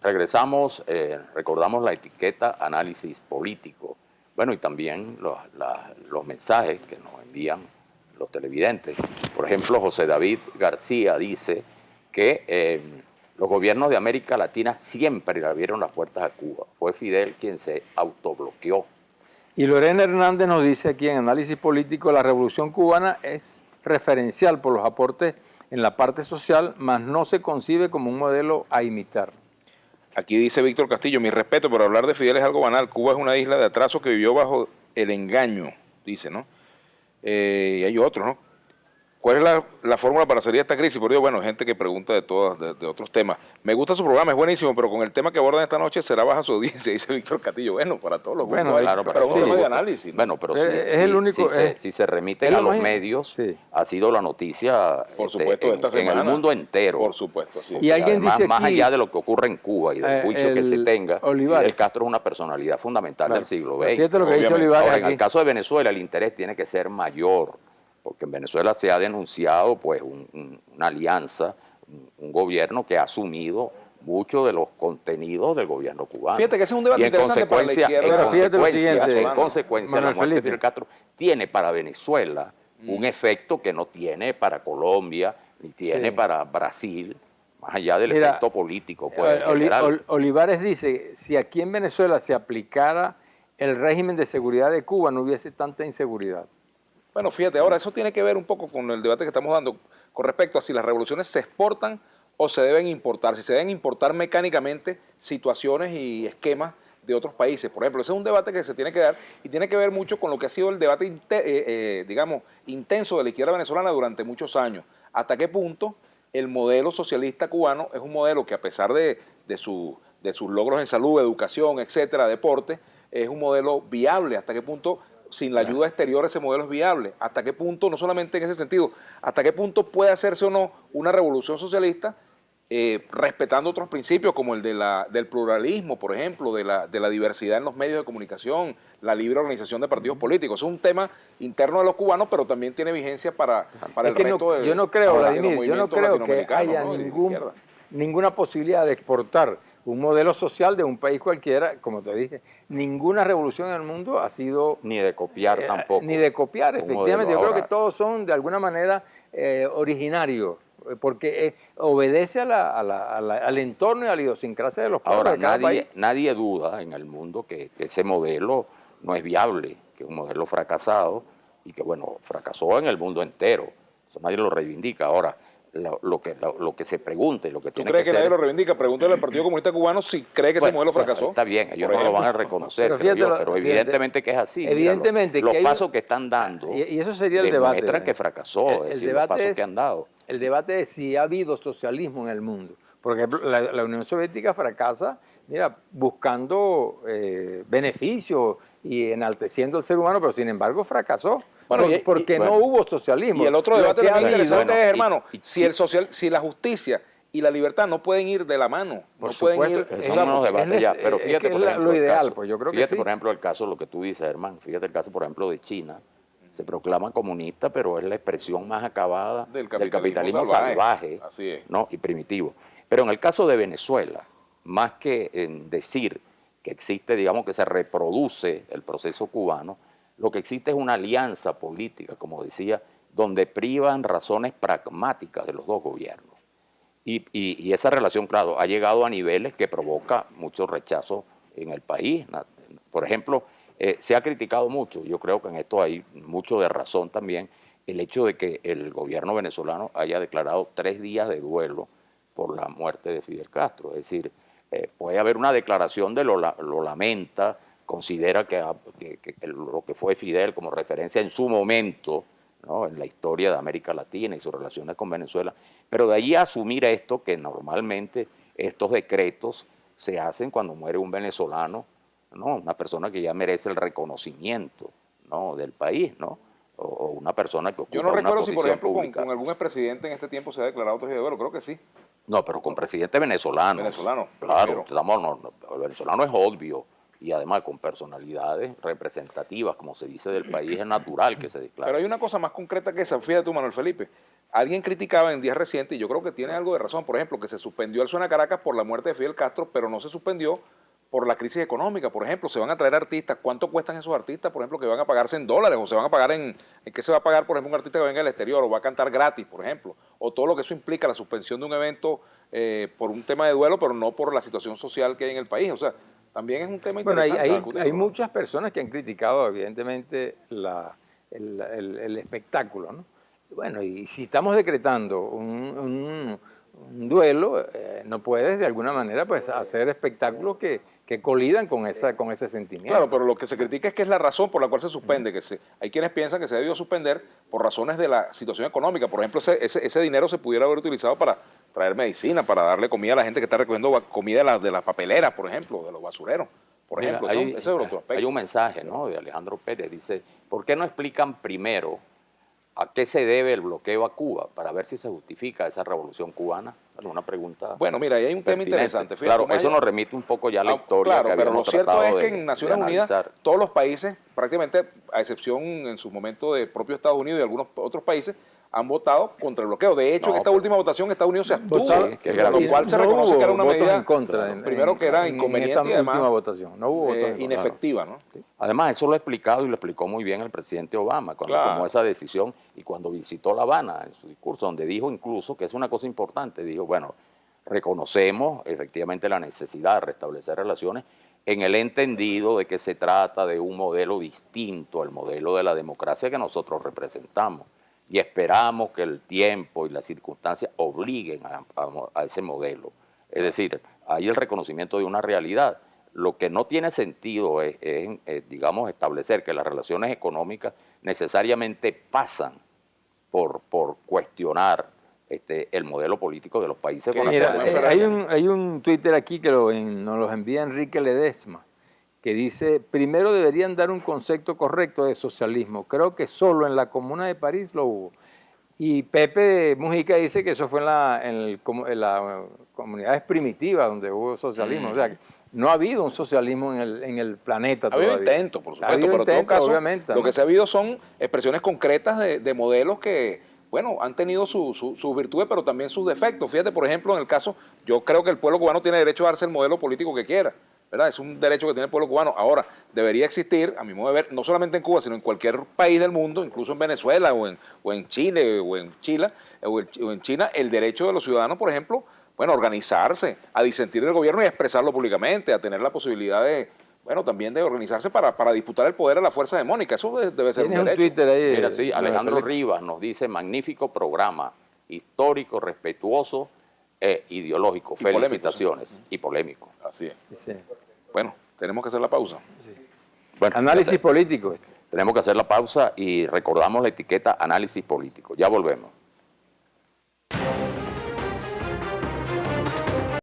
Regresamos, recordamos la etiqueta análisis político. Bueno, y también los mensajes que nos envían los televidentes. Por ejemplo, José David García dice que los gobiernos de América Latina siempre le abrieron las puertas a Cuba. Fue Fidel quien se autobloqueó. Y Lorena Hernández nos dice aquí en Análisis Político, la Revolución Cubana es referencial por los aportes en la parte social, mas no se concibe como un modelo a imitar. Aquí dice Víctor Castillo, mi respeto, pero hablar de Fidel es algo banal. Cuba es una isla de atraso que vivió bajo el engaño, dice, ¿no? Y hay otros, ¿no? ¿Cuál es la fórmula para salir de esta crisis? Por Dios, bueno, gente que pregunta de otros temas. Me gusta su programa, es buenísimo, pero con el tema que abordan esta noche será baja su audiencia, dice Víctor Castillo. Bueno, para todos los bueno, claro, para un tema de análisis, ¿no? Bueno, pero si se remiten a los medios, sí, ha sido la noticia por supuesto, esta semana, en el mundo entero. Por supuesto, sí. Y alguien además, dice aquí, más allá de lo que ocurre en Cuba y del juicio que se tenga, Fidel Castro es una personalidad fundamental del siglo XX. Fíjate lo que dice Olivares. Ahora, en el caso de Venezuela, el interés tiene que ser mayor, porque en Venezuela se ha denunciado pues una alianza, un gobierno que ha asumido muchos de los contenidos del gobierno cubano. Fíjate que ese es un debate interesante para la izquierda. En consecuencia, la muerte de Fidel Castro tiene para Venezuela un efecto que no tiene para Colombia, ni tiene para Brasil, más allá del efecto político. Pues, Olivares dice, si aquí en Venezuela se aplicara el régimen de seguridad de Cuba, no hubiese tanta inseguridad. Bueno, fíjate, ahora eso tiene que ver un poco con el debate que estamos dando con respecto a si las revoluciones se exportan o se deben importar, si se deben importar mecánicamente situaciones y esquemas de otros países. Por ejemplo, ese es un debate que se tiene que dar y tiene que ver mucho con lo que ha sido el debate, digamos, intenso de la izquierda venezolana durante muchos años. Hasta qué punto el modelo socialista cubano es un modelo que, a pesar de sus logros en salud, educación, etcétera, deporte, es un modelo viable. Hasta qué punto, sin la ayuda exterior, ese modelo es viable. Hasta qué punto, no solamente en ese sentido, hasta qué punto puede hacerse o no una revolución socialista respetando otros principios como el del pluralismo, por ejemplo, de la diversidad en los medios de comunicación, la libre organización de partidos políticos. Es un tema interno de los cubanos, pero también tiene vigencia para el resto de... Yo no creo, Vladimir, yo no creo que haya ninguna posibilidad de exportar un modelo social de un país cualquiera. Como te dije, ninguna revolución en el mundo ha sido... Ni de copiar tampoco. Ni de copiar, efectivamente. Yo creo que todos son de alguna manera originarios, porque obedece al entorno y a la idiosincrasia de los pueblos. Ahora, nadie duda en el mundo que ese modelo no es viable, que es un modelo fracasado y que, bueno, fracasó en el mundo entero. Eso nadie lo reivindica. Ahora, lo que se pregunte, lo que tiene que ser... ¿Tú crees que nadie lo reivindica? Pregúntale al Partido Comunista Cubano si cree que ese modelo fracasó. Está bien, ellos no lo van a reconocer, pero evidentemente que es así. Evidentemente los pasos que están dando y eso sería el debate. Demuestran que fracasó, es decir, los pasos que han dado. El debate es si ha habido socialismo en el mundo. Por ejemplo, la Unión Soviética fracasa, buscando beneficios y enalteciendo al ser humano, pero sin embargo fracasó. Bueno, porque no hubo socialismo. Y el otro debate también interesante es, hermano, si la justicia y la libertad no pueden ir de la mano. Por supuesto, son unos debates ya. Pero fíjate, por ejemplo, lo ideal, pues yo creo que sí. Fíjate, por ejemplo, el caso, lo que tú dices, hermano. Fíjate el caso, por ejemplo, de China. Se proclama comunista, pero es la expresión más acabada del capitalismo salvaje, así es, ¿no? Y primitivo. Pero en el caso de Venezuela, más que en decir que existe, digamos, que se reproduce el proceso cubano, lo que existe es una alianza política, como decía, donde privan razones pragmáticas de los dos gobiernos. Y esa relación, claro, ha llegado a niveles que provoca mucho rechazo en el país. Por ejemplo, se ha criticado mucho, yo creo que en esto hay mucho de razón también, el hecho de que el gobierno venezolano haya declarado 3 días de duelo por la muerte de Fidel Castro. Es decir, puede haber una declaración de lo lamenta, considera que lo que fue Fidel como referencia en su momento, ¿no?, en la historia de América Latina y sus relaciones con Venezuela, pero de ahí a asumir esto, que normalmente estos decretos se hacen cuando muere un venezolano, ¿no?, una persona que ya merece el reconocimiento, ¿no?, del país, ¿no?, o una persona que ocupa Yo no recuerdo si, por ejemplo, con algún expresidente en este tiempo se ha declarado 3 días de duelo, creo que sí. No, pero con presidentes venezolanos. Claro, el venezolano es obvio. Y además con personalidades representativas, como se dice del país, es natural que se declare. Pero hay una cosa más concreta que esa, fíjate tú, Manuel Felipe. alguien criticaba en días recientes, y yo creo que tiene algo de razón, por ejemplo, que se suspendió el Suena Caracas por la muerte de Fidel Castro, pero no se suspendió por la crisis económica. Por ejemplo, se van a traer artistas. ¿Cuánto cuestan esos artistas, por ejemplo, que van a pagarse en dólares? ¿O se van a pagar en qué se va a pagar, por ejemplo, un artista que venga del exterior o va a cantar gratis, por ejemplo? O todo lo que eso implica, la suspensión de un evento por un tema de duelo, pero no por la situación social que hay en el país. O sea, también es un tema Bueno, interesante. hay muchas personas que han criticado, evidentemente, el espectáculo, ¿no? Bueno, y si estamos decretando un duelo, no puedes de alguna manera pues hacer espectáculos que colidan con ese sentimiento. Claro, pero lo que se critica es que es la razón por la cual se suspende. Hay quienes piensan que se ha debido suspender por razones de la situación económica. Por ejemplo, ese dinero se pudiera haber utilizado para traer medicina, para darle comida a la gente que está recogiendo comida de las papeleras, por ejemplo, de los basureros. Por Mira, ejemplo, ese es otro aspecto. Hay un mensaje, ¿no?, de Alejandro Pérez, dice, ¿por qué no explican primero a qué se debe el bloqueo a Cuba para ver si se justifica esa revolución cubana? Bueno, una pregunta. Bueno, mira, ahí hay un tema pertinente. interesante. Fíjate, Claro, eso nos remite un poco ya a la historia. Claro, que pero lo habíamos cierto tratado es que de- en Naciones de Unidas analizar. todos los países, prácticamente a excepción en su momento de propio Estados Unidos y algunos otros países, han votado contra el bloqueo. De hecho, No, en esta última votación Estados Unidos se abstuvo, Sí, que es lo gravísimo. cual se reconoce que era una votos medida, en contra. primero que era inconveniente en y esta además última votación. No hubo votos en contra. inefectiva, ¿no? Además, eso lo ha explicado y lo explicó muy bien el presidente Obama cuando Claro. tomó esa decisión y cuando visitó La Habana en su discurso, donde dijo incluso que es una cosa importante, dijo, bueno, reconocemos efectivamente la necesidad de restablecer relaciones en el entendido de que se trata de un modelo distinto al modelo de la democracia que nosotros representamos. Y esperamos que el tiempo y las circunstancias obliguen a ese modelo. Es decir, hay el reconocimiento de una realidad. Lo que no tiene sentido es, digamos, establecer que las relaciones económicas necesariamente pasan por cuestionar el modelo político de los países con los Mira, cuales se hay un Twitter aquí que nos los envía Enrique Ledesma, que dice, primero deberían dar un concepto correcto de socialismo. Creo que solo en la Comuna de París lo hubo. Y Pepe Mujica dice que eso fue en las comunidades primitivas donde hubo socialismo. O sea, que no ha habido un socialismo en el planeta Ha habido todavía. intentos, por Ha supuesto, habido pero en todo intentos, caso, obviamente, lo ¿no? que se ha habido son expresiones concretas de modelos que, bueno, han tenido sus virtudes, pero también sus defectos. Fíjate, por ejemplo, en el caso, yo creo que el pueblo cubano tiene derecho a darse el modelo político que quiera, ¿verdad? Es un derecho que tiene el pueblo cubano. Ahora, debería existir, a mi modo de ver, no solamente en Cuba, sino en cualquier país del mundo, incluso en Venezuela o en Chile o en Chile o en China, el derecho de los ciudadanos, por ejemplo, bueno, a organizarse, a disentir del gobierno y a expresarlo públicamente, a tener la posibilidad de, bueno, también de organizarse para disputar el poder a la fuerza hegemónica. Eso debe ser un Tienes un derecho. Twitter ahí. Mira, sí, Alejandro Venezuela. Rivas nos dice, magnífico programa, histórico, respetuoso e ideológico. Y polémico, Felicitaciones. Y polémico. Así es. Sí. Bueno, tenemos que hacer la pausa. Bueno, Análisis político. tenemos que hacer la pausa y recordamos la etiqueta análisis político. Ya volvemos.